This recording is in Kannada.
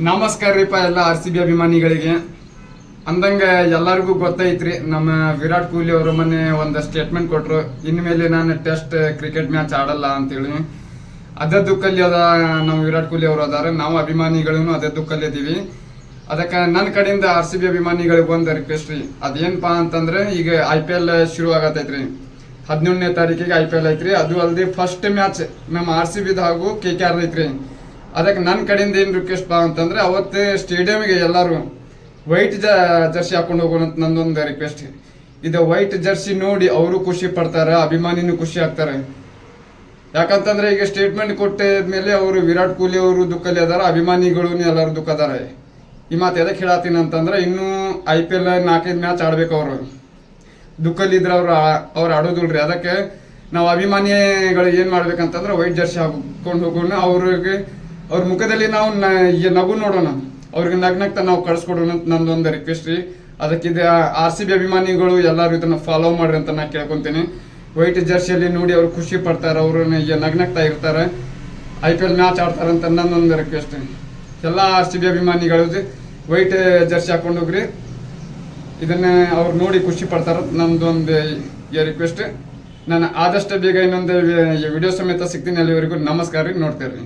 ನಮಸ್ಕಾರ ರೀಪ ಎಲ್ಲ RCB ಅಭಿಮಾನಿಗಳಿಗೆ. ಅಂದಂಗೆ ಎಲ್ಲರಿಗೂ ಗೊತ್ತೈತ್ರಿ, ನಮ್ಮ ವಿರಾಟ್ ಕೊಹ್ಲಿ ಅವರು ಮೊನ್ನೆ ಒಂದು ಸ್ಟೇಟ್ಮೆಂಟ್ ಕೊಟ್ಟರು, ಇನ್ಮೇಲೆ ನಾನು ಟೆಸ್ಟ್ ಕ್ರಿಕೆಟ್ ಮ್ಯಾಚ್ ಆಡಲ್ಲ ಅಂತೇಳಿ. ಅದೇ ದುಃಖಲ್ಲಿ ಅದ ನಮ್ಮ ವಿರಾಟ್ ಕೊಹ್ಲಿ ಅವರು ಅದಾರ, ನಾವು ಅಭಿಮಾನಿಗಳು ಅದೇ ದುಃಖಲ್ಲಿ ಇದೀವಿ. ಅದಕ್ಕೆ ನನ್ನ ಕಡೆಯಿಂದ RCB ಅಭಿಮಾನಿಗಳಿಗೆ ಒಂದು ರಿಕ್ವೆಸ್ಟ್ ರೀ. ಅದೇನಪ್ಪ ಅಂತಂದ್ರೆ, ಈಗ IPL ಶುರು ಆಗತೈತ್ರಿ, 17ನೇ ತಾರೀಕಿಗೆ IPL ಐತ್ರಿ. ಅದು ಅಲ್ಲದೆ ಫಸ್ಟ್ ಮ್ಯಾಚ್ ನಮ್ಮ RCB ಹಾಗೂ KKR ಐತ್ರಿ. ಅದಕ್ಕೆ ನನ್ನ ಕಡೆಯಿಂದ ಏನು ರಿಕ್ವೆಸ್ಟ್ ಬಾ ಅಂತಂದ್ರೆ, ಅವತ್ತು ಸ್ಟೇಡಿಯಂಗೆ ಎಲ್ಲರೂ ವೈಟ್ ಜರ್ಸಿ ಹಾಕೊಂಡು ಹೋಗೋಣ ಅಂತ ನಂದೊಂದು ರಿಕ್ವೆಸ್ಟ್. ಇದು ವೈಟ್ ಜರ್ಸಿ ನೋಡಿ ಅವರು ಖುಷಿ ಪಡ್ತಾರೆ, ಅಭಿಮಾನಿನೂ ಖುಷಿ ಆಗ್ತಾರೆ. ಯಾಕಂತಂದ್ರೆ ಈಗ ಸ್ಟೇಟ್ಮೆಂಟ್ ಕೊಟ್ಟಿದ್ಮೇಲೆ ಅವರು ವಿರಾಟ್ ಕೊಹ್ಲಿ ಅವರು ದುಃಖಲ್ಲಿ ಅದಾರ, ಅಭಿಮಾನಿಗಳು ಎಲ್ಲರೂ ದುಃಖ ಅದಾರ. ಈ ಮಾತು ಎದಕ್ಕೆ ಹೇಳತ್ತೀನಿ ಅಂತಂದ್ರೆ, ಇನ್ನೂ IPL 4-5 ಮ್ಯಾಚ್ ಆಡ್ಬೇಕು. ಅವರು ದುಃಖಲ್ಲಿ ಇದ್ರೆ ಅವ್ರು ಆಡೋದಿಲ್ರಿ. ಅದಕ್ಕೆ ನಾವು ಅಭಿಮಾನಿಗಳು ಏನು ಮಾಡ್ಬೇಕಂತಂದ್ರೆ, ವೈಟ್ ಜರ್ಸಿ ಹಾಕೊಂಡು ಹೋಗೋಣ, ಅವ್ರ ಮುಖದಲ್ಲಿ ನಾವು ನಗು ನೋಡೋಣ, ಅವ್ರಿಗೆ ನಗ್ನಗ್ತಾ ನಾವು ಕಳ್ಸ್ಕೊಡೋಣ ಅಂತ ನಂದೊಂದು ರಿಕ್ವೆಸ್ಟ್ ರೀ. ಅದಕ್ಕಿದೆ RCB ಅಭಿಮಾನಿಗಳು ಎಲ್ಲರೂ ಇದನ್ನ ಫಾಲೋ ಮಾಡ್ರಿ ಅಂತ ನಾ ಕೇಳ್ಕೊತೀನಿ. ವೈಟ್ ಜರ್ಸಿಯಲ್ಲಿ ನೋಡಿ ಅವ್ರು ಖುಷಿ ಪಡ್ತಾರೆ, ಅವರು ನಗ್ನಗ್ತಾ ಇರ್ತಾರೆ, IPL ಮ್ಯಾಚ್ ಆಡ್ತಾರಂತ ನನ್ನೊಂದು ರಿಕ್ವೆಸ್ಟ್. ಎಲ್ಲ RCB ಅಭಿಮಾನಿಗಳು ವೈಟ್ ಜರ್ಸಿ ಹಾಕೊಂಡು ಹೋಗ್ರಿ, ಇದನ್ನ ಅವ್ರು ನೋಡಿ ಖುಷಿ ಪಡ್ತಾರ ನಮ್ದೊಂದು ರಿಕ್ವೆಸ್ಟ್. ನಾನು ಆದಷ್ಟು ಬೇಗ ಇನ್ನೊಂದು ವಿಡಿಯೋ ಸಮೇತ ಸಿಗ್ತೀನಿ. ಅಲ್ಲಿವರೆಗೂ ನಮಸ್ಕಾರ ರೀ, ನೋಡ್ತೇವೆ.